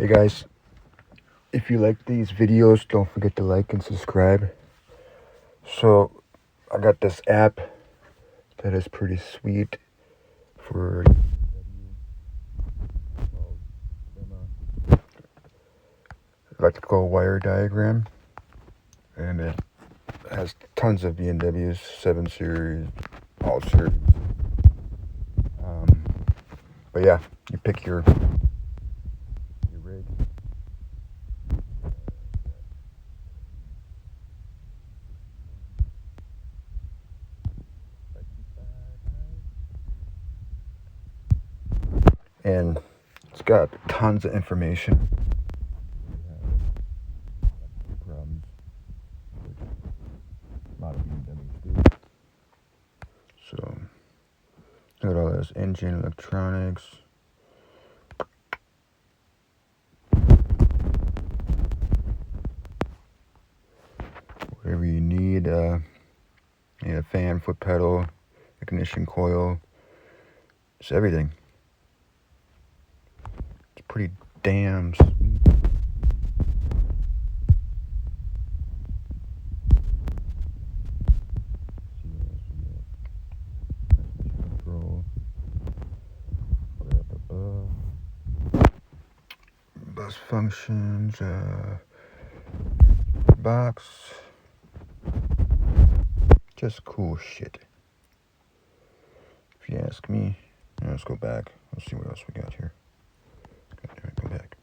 Hey guys, if you like these videos, don't forget to like and subscribe. So I got this app that is pretty sweet for electrical wire diagram, and it has tons of BMWs, 7 Series, all series. But yeah, you pick your rig. And it's got tons of information. Problems, a lot of BMWs do. So, got all this engine electronics. Whatever you need, a fan, foot pedal, ignition coil, just everything. It's pretty damn sweet. Control. Bus functions, box. Just cool shit, if you ask me. Now let's go back. Let's see what else we got here. Go back.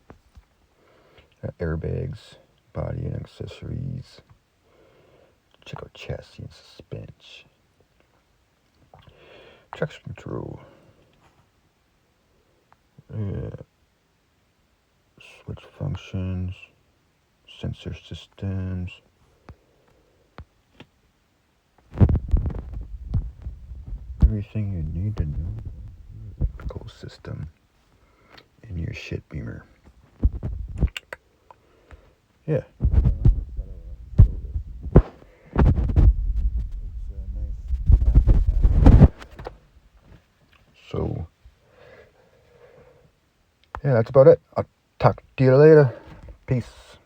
Got airbags, body and accessories. Check out chassis and suspension. Traction control. Switch functions. Sensor systems. Everything you need to know about the electrical system in your shit beamer. Yeah. So, yeah, that's about it. I'll talk to you later. Peace.